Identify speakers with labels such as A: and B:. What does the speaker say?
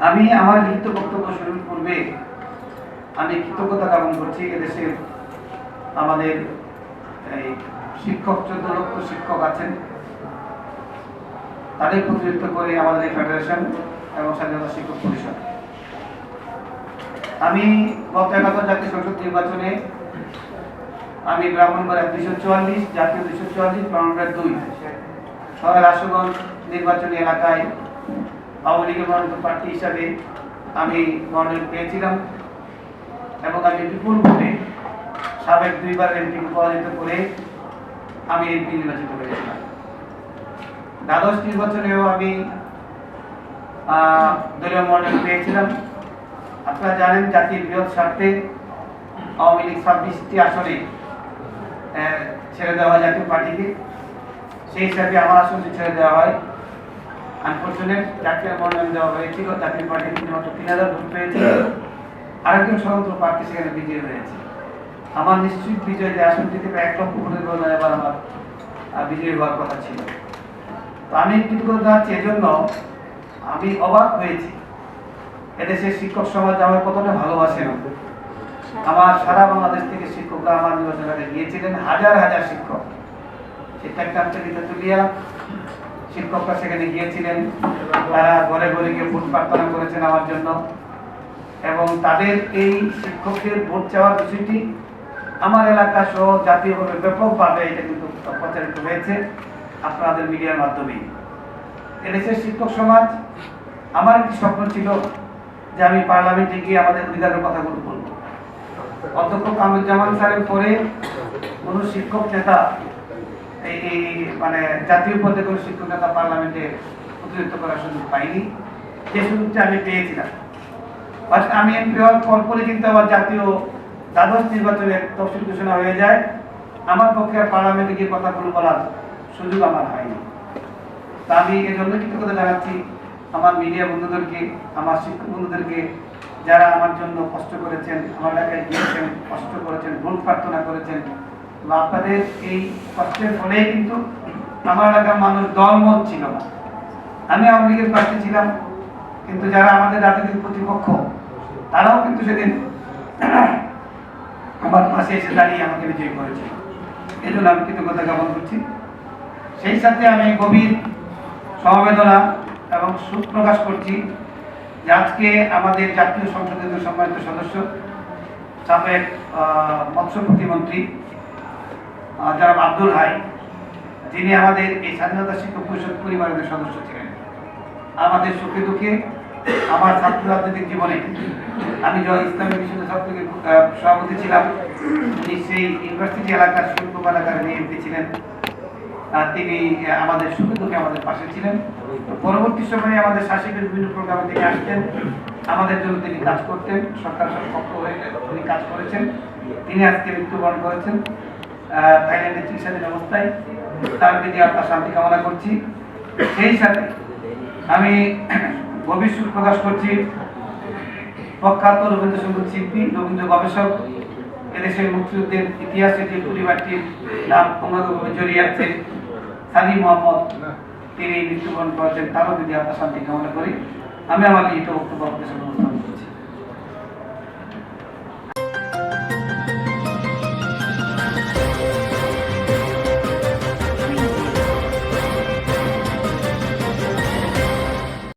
A: আমি আমার লিখিত বক্তব্য শুরুর পূর্বে আমি কৃতজ্ঞতা জ্ঞাপন করছি এদেশের আমাদের এই শিক্ষক 14 লক্ষ শিক্ষক আছেন, তাদের প্রতিনিধিত্ব করে আমাদের এই ফেডারেশন এবং স্বাধীনতা শিক্ষক পরিষদ। আমি গত 11 জাতীয় সংসদ নির্বাচনে আমি ব্রাহ্মণবাড়িয়া 244, জাতীয় 244, ব্রাহ্মণবাড়িয়া 2 শহরের আশুগঞ্জ নির্বাচনী এলাকায় আওয়ামী লীগের মনোনীত প্রার্থী হিসাবে আমি মনোনয়ন পেয়েছিলাম এবং আমি বিপুল ভোটে সাবেক 2 বার এমপিকে পরাজিত করে আমি এমপি নির্বাচিত হয়েছিলাম। দ্বাদশ নির্বাচনেও আমি দলীয় মনোনয়ন পেয়েছিলাম। আপনারা জানেন জাতির বৃহৎ স্বার্থে আওয়ামী লীগ 26টি আসনে ছেড়ে দেওয়া হয় জাতীয় পার্টিকে, সেই হিসাবে আমার আসনটি ছেড়ে দেওয়া হয়। আনফরচুনেট জাতীয় মনোনয়ন দেওয়া হয়েছিল, জাতীয় পার্টি মাত্র 3000 ভোট পেয়েছে, আরেকজন স্বতন্ত্র প্রার্থী সেখানে বিজয়ী হয়েছে। আমার নিশ্চিত বিজয় যে আসনটিতে 1 লক্ষ ভোটের বদলে এবার আমার বিজয়ী হওয়ার কথা ছিল। তো আমি কৃতজ্ঞতা জানাচ্ছি, এজন্য আমি অবাক হয়েছি এদেশের শিক্ষক সমাজ আমার কতটা ভালোবাসেন। আমার সারা বাংলাদেশ থেকে শিক্ষকরা আমার নির্বাচন এলাকায় গিয়েছিলেন, হাজার হাজার শিক্ষক। শিক্ষাক্রাম থেকে তেতুলিয়া শিক্ষকরা সেখানে গিয়েছিলেন, তারা ঘরে ঘরে গিয়ে ভোট প্রার্থনা করেছেন আমার জন্য এবং তাদের এই শিক্ষকদের ভোট চাওয়ার বিষয়টি আমার এলাকা সহ জাতীয়ভাবে ব্যাপকভাবে এটা কিন্তু প্রচারিত হয়েছে আপনাদের মিডিয়ার মাধ্যমে। এদেশের শিক্ষক সমাজ, আমার একটি স্বপ্ন ছিল যে আমি পার্লামেন্টে গিয়ে আমাদের অধিকারের কথাগুলো বলবো। অধ্যক্ষ কামরুজ্জামান স্যারের পরে কোনো শিক্ষক নেতা এই মানে জাতীয় পর্যায়ে কোনো শিক্ষক নেতা পার্লামেন্টে প্রতিনিধিত্ব করার সুযোগ পাইনি, যে সুযোগটা আমি পেয়েছিলাম। আমি এমপি হওয়ার পরপরই কিন্তু আবার জাতীয় দ্বাদশ নির্বাচনের তফসিল ঘোষণা হয়ে যায়। আমার পক্ষে আর পার্লামেন্টে গিয়ে কথাগুলো বলার সুযোগ আমার হয়নি। তা আমি এই জন্য কৃতজ্ঞতা জানাচ্ছি আমার মিডিয়া বন্ধুদেরকে, আমার শিক্ষক বন্ধুদেরকে, যারা আমার জন্য কষ্ট করেছেন, আমার এলাকায় গিয়েছেন, কষ্ট করেছেন, ভোট প্রার্থনা করেছেন। আপনাদের এই কষ্টের ফলে কিন্তু আমার এলাকার মানুষ দলমত ছিল না। আমি আওয়ামী লীগের প্রার্থী ছিলাম, কিন্তু যারা আমাদের রাজনৈতিক প্রতিপক্ষ তারাও কিন্তু সেদিন আমার পাশে এসে দাঁড়িয়ে আমাকে বিজয়ী করেছিল। এই জন্য আমি কৃতজ্ঞতা জ্ঞাপন করছি। সেই সাথে আমি গভীর সমবেদনা এবং সুখ প্রকাশ করছি যে আজকে আমাদের জাতীয় সংসদের সম্মানিত সদস্য, সাবেক মৎস্য প্রতিমন্ত্রী জনাব আব্দুল হাই, যিনি আমাদের এই স্বাধীনতা শিক্ষক পরিষদ পরিবারের সদস্য ছিলেন। আমাদের সুখে দুঃখে, আমার ছাত্র রাজনৈতিক জীবনে আমি ইসলামী বিশ্ববিদ্যালয় সভাপতি ছিলাম, উনি সেই ইউনিভার্সিটি এলাকার শিল্প এলাকার এমপি ছিলেন। তিনি আমাদের সুখে দুঃখে আমাদের পাশে ছিলেন। পরবর্তী সময়ে আমাদের শাসকের বিভিন্ন প্রোগ্রামে তিনি আসতেন, আমাদের জন্য তিনি কাজ করতেন, সরকার পক্ষ হয়ে তিনি কাজ করেছেন। তিনি আজকে মৃত্যুবরণ করেছেন থাইল্যান্ডের চিকিৎসাধীন অবস্থায়। তার প্রতি আত্মার শান্তি কামনা করছি। সেই সাথে আমি গভীর সুখ প্রকাশ করছি প্রখ্যাত রবীন্দ্রসঙ্গীত শিল্পী, রবীন্দ্র গবেষক, এদেশের মুক্তিযুদ্ধের ইতিহাসে যে পরিবারটির নাম অঙ্গভাবে জড়িয়ে আছে, সানি মোহাম্মদ, তিনি মৃত্যুবরণ করেছেন। তারও যদি আত্মার শান্তি কামনা করি। আমি আমার লিখিত বক্তব্য আপনাদের সামনে উপস্থাপন করছি।